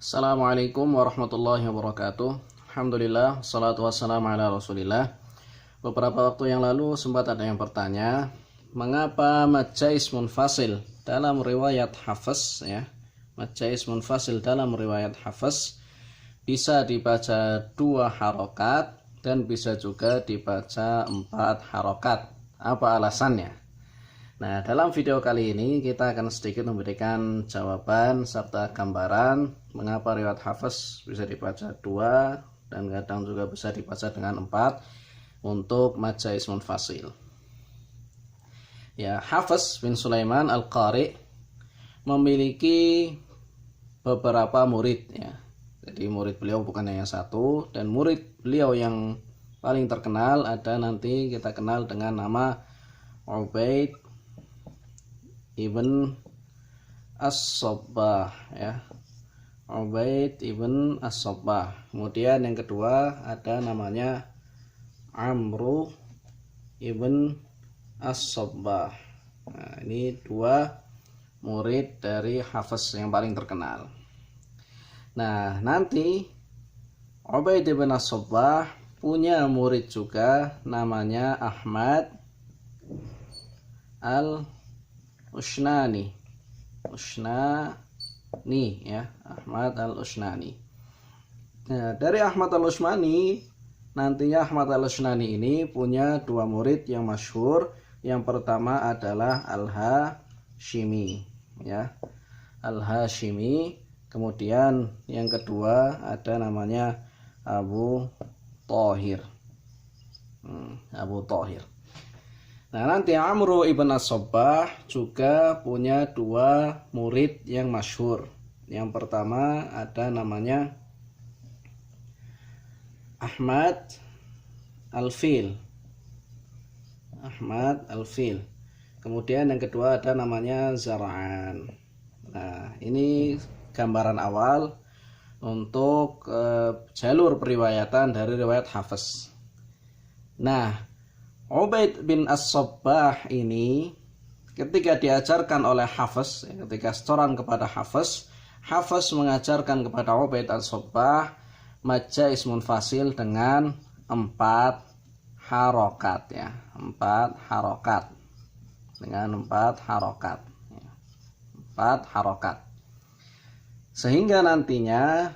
Assalamualaikum warahmatullahi wabarakatuh. Alhamdulillah, salatu wassalamu ala rasulillah. Beberapa waktu yang lalu sempat ada yang bertanya, mengapa mad jaiz munfasil dalam riwayat Hafs, ya, mad jaiz munfasil dalam riwayat Hafs bisa dibaca 2 harokat dan bisa juga dibaca 4 harokat. Apa alasannya? Nah, dalam video kali ini kita akan sedikit memberikan jawaban serta gambaran mengapa riwayat Hafs bisa dibaca 2 dan kadang juga bisa dibaca dengan 4 untuk mad jaiz munfasil. Ya, Hafs bin Sulaiman Al-Qari memiliki beberapa murid, ya. Jadi murid beliau bukan hanya satu, dan murid beliau yang paling terkenal ada nanti kita kenal dengan nama Ubaid ibn As-Sabbah, ya. Ubaid ibn As-Sabbah. Kemudian yang kedua ada namanya Amru ibn As-Sabbah. Nah, ini 2 murid dari Hafs yang paling terkenal. Nah, nanti Ubaid ibn As-Sabbah punya murid juga namanya Ahmad Al-Usnani, ya, Ahmad Al-Usnani. Nah, dari Ahmad Al-Usnani nantinya Ahmad Al-Usnani ini punya 2 murid yang masyhur. Yang pertama adalah Al-Hashimi, ya, Al-Hashimi. Kemudian yang kedua ada namanya Abu Thahir, Abu Thahir. Nah, nanti Amru ibn As-Sabbah juga punya 2 murid yang masyhur. Yang pertama ada namanya Ahmad Al-Fil, Ahmad Al-Fil. Kemudian yang kedua ada namanya Zar'an. Nah, ini gambaran awal untuk jalur periwayatan dari riwayat Hafs. Nah, Ubaid bin As-Sabbah ini ketika diajarkan oleh Hafs, ketika setoran kepada Hafs mengajarkan kepada Ubaid As-Sabbah mad jaiz munfasil dengan 4 harokat, ya, 4 harokat, dengan 4 harokat, ya, 4 harokat. Sehingga nantinya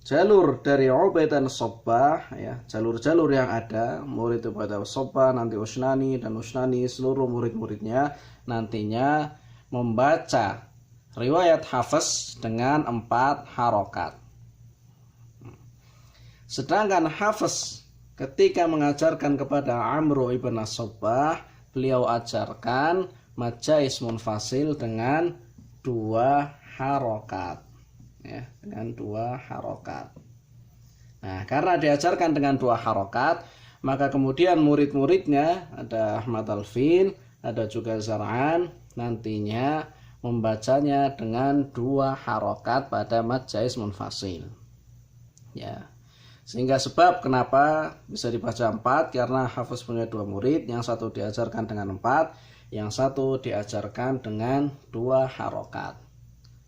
jalur dari Ubaid As-Sabbah, ya, jalur-jalur yang ada, murid Ubaid As-Sabbah, nanti Usnani dan Usnani, seluruh murid-muridnya nantinya membaca riwayat Hafs dengan 4 harokat. Sedangkan Hafs ketika mengajarkan kepada Amru ibn As-Sabbah, beliau ajarkan mad jaiz munfasil dengan 2 harokat, ya, dengan 2 harokat. Nah, karena diajarkan dengan 2 harokat, maka kemudian murid-muridnya ada Ahmad Al-Fil, ada juga Zar'an, nantinya membacanya dengan 2 harokat pada mad jaiz munfasil, ya. Sehingga sebab kenapa bisa dibaca 4, karena Hafs punya 2 murid, yang satu diajarkan dengan 4, yang satu diajarkan dengan 2 harokat.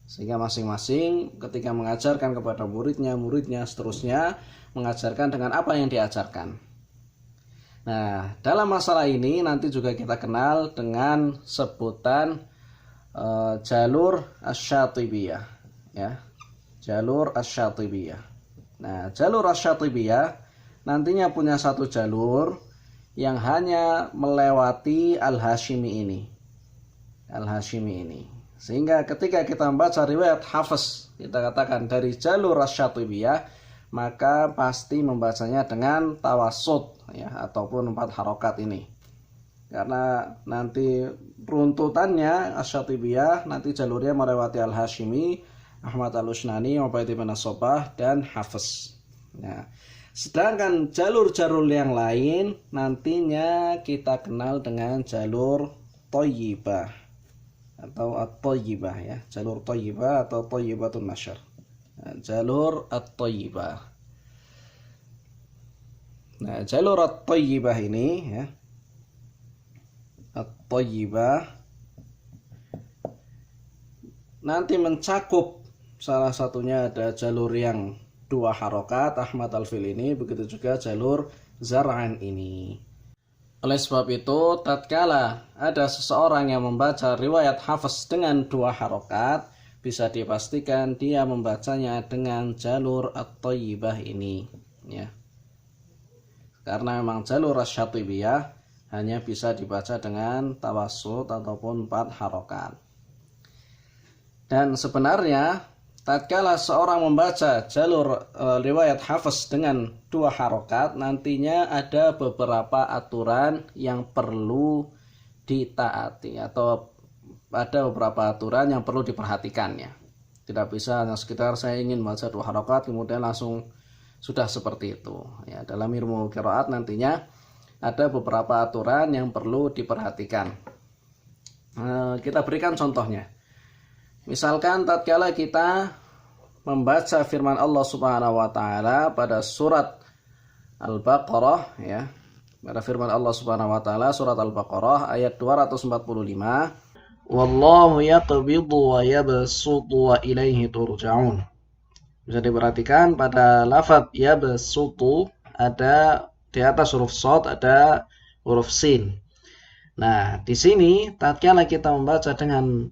Sehingga masing-masing ketika mengajarkan kepada muridnya seterusnya mengajarkan dengan apa yang diajarkan. Nah, dalam masalah ini nanti juga kita kenal dengan sebutan jalur Asy-Syatibiyah, ya, jalur Asy-Syatibiyah. Nah, jalur Asy-Syatibiyah nantinya punya satu jalur yang hanya melewati Al-Hashimi ini, Al-Hashimi ini. Sehingga ketika kita membaca riwayat Hafs, kita katakan dari jalur Asy-Syatibiyah, maka pasti membacanya dengan tawassut, ya, ataupun 4 harokat ini. Karena nanti runtutannya Asy-Syatibiyah nanti jalurnya melewati Al-Hashimi, Ahmad Al-Usnani, Ubaid bin As-Sabbah, dan Hafs. Nah, sedangkan jalur-jalur yang lain nantinya kita kenal dengan jalur Thayyibah atau At-Thayyibah, ya, jalur Thayyibah atau Thayyibatun Nashr. Nah, jalur At-Thayyibah. Nah, jalur At-Thayyibah ini, ya, At-Thayyibah nanti mencakup salah satunya ada jalur yang 2 harokat Ahmad Alfil ini, begitu juga jalur Zar'an ini. Oleh sebab itu, tatkala ada seseorang yang membaca riwayat Hafs dengan 2 harokat, bisa dipastikan dia membacanya dengan jalur At-Thayyibah ini, ya. Karena memang jalur Asy-Syatibiyah hanya bisa dibaca dengan tawassut ataupun 4 harokat. Dan sebenarnya tatkala seorang membaca jalur riwayat Hafs dengan 2 harokat, nantinya ada beberapa aturan yang perlu ditaati atau ada beberapa aturan yang perlu diperhatikan, ya. Tidak bisa hanya sekitar saya ingin baca 2 harokat kemudian langsung sudah seperti itu, ya. Dalam ilmu qiraat nantinya ada beberapa aturan yang perlu diperhatikan. Kita berikan contohnya. Misalkan tatkala kita membaca firman Allah Subhanahu wa taala pada surat Al-Baqarah, ya. Pada firman Allah Subhanahu wa taala surat Al-Baqarah ayat 245, "Wallahu yaqbidu wa yabsutu wa ilaihi turja'un." Bisa diperhatikan pada lafaz yabsutu ada di atas huruf shad ada huruf sin. Nah, di sini tatkala kita membaca dengan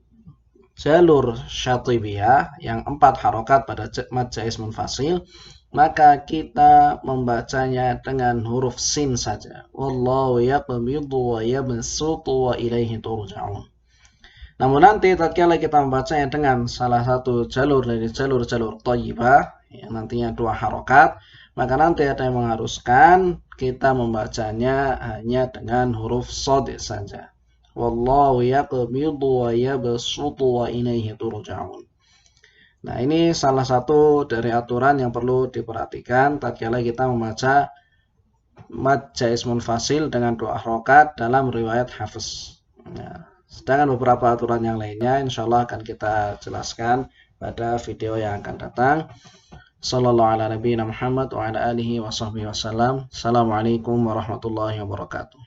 jalur Syatibiyah yang 4 harokat pada mad jaiz munfasil, maka kita membacanya dengan huruf sin saja. Wallahu yaqbidu wa yabsutu wa ilaihi turja'un. Namun nanti tatkala kita membacanya dengan salah satu jalur dari jalur-jalur Thayyibah yang nantinya 2 harokat, maka nanti ada yang mengharuskan kita membacanya hanya dengan huruf shad saja. Wallahu yaqbidu wa yabsutu wa ilaihi turja'un. Nah, ini salah satu dari aturan yang perlu diperhatikan tatkala kita membaca mad jaiz munfasil dengan 2 harokat dalam riwayat Hafs. Nah, sedangkan beberapa aturan yang lainnya insyaallah akan kita jelaskan pada video yang akan datang. Sallallahu ala nabiyina Muhammad wa ala alihi wa sahbihi wasallam. Assalamualaikum warahmatullahi wabarakatuh.